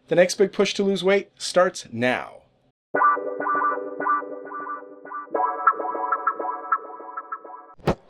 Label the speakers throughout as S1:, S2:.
S1: The next big push to lose weight starts now.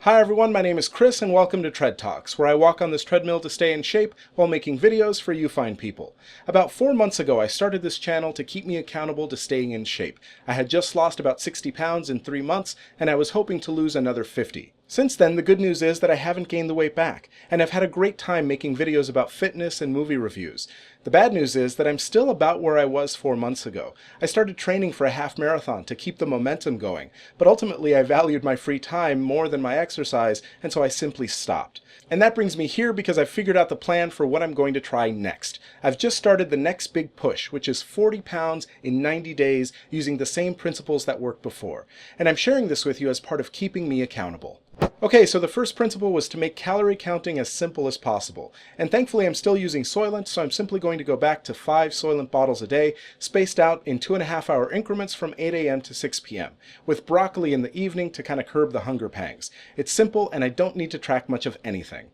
S1: Hi everyone, my name is Chris and welcome to TreadTalks, where I walk on this treadmill to stay in shape while making videos for you fine people. About 4 months ago, I started this channel to keep me accountable to staying in shape. I had just lost about 60 pounds in 3 months, and I was hoping to lose another 50. Since then, the good news is that I haven't gained the weight back, and I've had a great time making videos about fitness and movie reviews. The bad news is that I'm still about where I was 4 months ago. I started training for a half marathon to keep the momentum going, but ultimately I valued my free time more than my exercise, and so I simply stopped. And that brings me here because I've figured out the plan for what I'm going to try next. I've just started the next big push, which is 40 pounds in 90 days using the same principles that worked before. And I'm sharing this with you as part of keeping me accountable. Okay, so the first principle was to make calorie counting as simple as possible. And thankfully I'm still using Soylent, so I'm simply going to go back to 5 Soylent bottles a day, spaced out in 2.5-hour increments from 8 a.m. to 6 p.m., with broccoli in the evening to kind of curb the hunger pangs. It's simple and I don't need to track much of anything.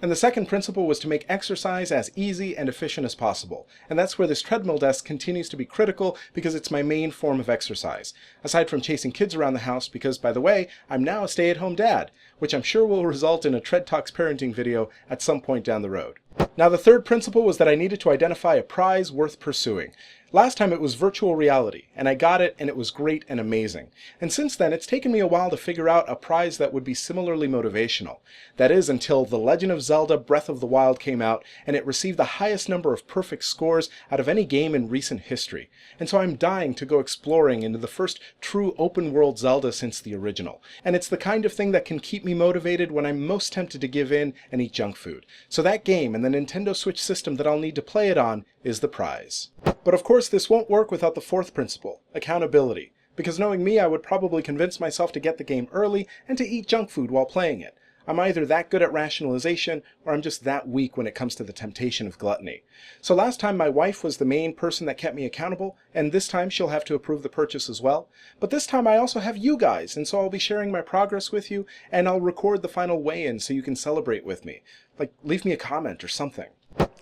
S1: And the second principle was to make exercise as easy and efficient as possible. And that's where this treadmill desk continues to be critical because it's my main form of exercise. Aside from chasing kids around the house, because by the way, I'm now a stay-at-home dad, which I'm sure will result in a TreadTalks parenting video at some point down the road. Now the third principle was that I needed to identify a prize worth pursuing. Last time it was virtual reality, and I got it and it was great and amazing. And since then it's taken me a while to figure out a prize that would be similarly motivational. That is until The Legend of Zelda Breath of the Wild came out and it received the highest number of perfect scores out of any game in recent history. And so I'm dying to go exploring into the first true open world Zelda since the original. And it's the kind of thing that can keep me motivated when I'm most tempted to give in and eat junk food. So that game and the Nintendo Switch system that I'll need to play it on is the prize. But of course this won't work without the fourth principle, accountability. Because knowing me, I would probably convince myself to get the game early and to eat junk food while playing it. I'm either that good at rationalization or I'm just that weak when it comes to the temptation of gluttony. So last time my wife was the main person that kept me accountable, and this time she'll have to approve the purchase as well. But this time I also have you guys, and so I'll be sharing my progress with you, and I'll record the final weigh-in so you can celebrate with me. Like, leave me a comment or something.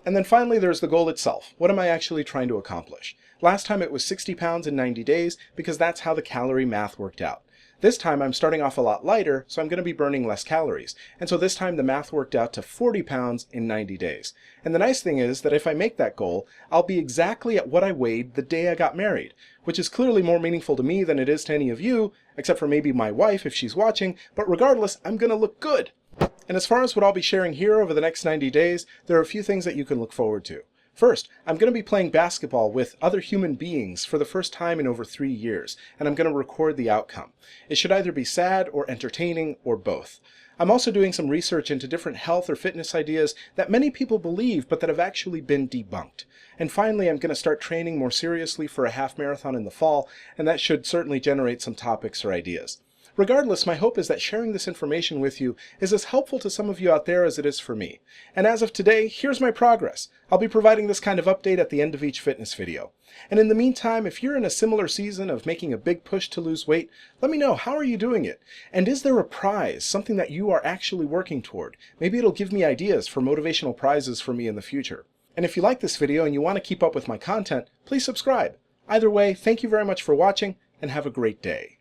S1: And then finally there's the goal itself. What am I actually trying to accomplish? Last time it was 60 pounds in 90 days because that's how the calorie math worked out. This time I'm starting off a lot lighter, so I'm going to be burning less calories. And so this time the math worked out to 40 pounds in 90 days. And the nice thing is that if I make that goal, I'll be exactly at what I weighed the day I got married, which is clearly more meaningful to me than it is to any of you, except for maybe my wife if she's watching, but regardless, I'm going to look good. And as far as what I'll be sharing here over the next 90 days, there are a few things that you can look forward to. First, I'm going to be playing basketball with other human beings for the first time in over 3 years, and I'm going to record the outcome. It should either be sad or entertaining or both. I'm also doing some research into different health or fitness ideas that many people believe but that have actually been debunked. And finally, I'm going to start training more seriously for a half marathon in the fall, and that should certainly generate some topics or ideas. Regardless, my hope is that sharing this information with you is as helpful to some of you out there as it is for me. And as of today, here's my progress. I'll be providing this kind of update at the end of each fitness video. And in the meantime, if you're in a similar season of making a big push to lose weight, let me know, how are you doing it? And is there a prize, something that you are actually working toward? Maybe it'll give me ideas for motivational prizes for me in the future. And if you like this video and you want to keep up with my content, please subscribe. Either way, thank you very much for watching and have a great day.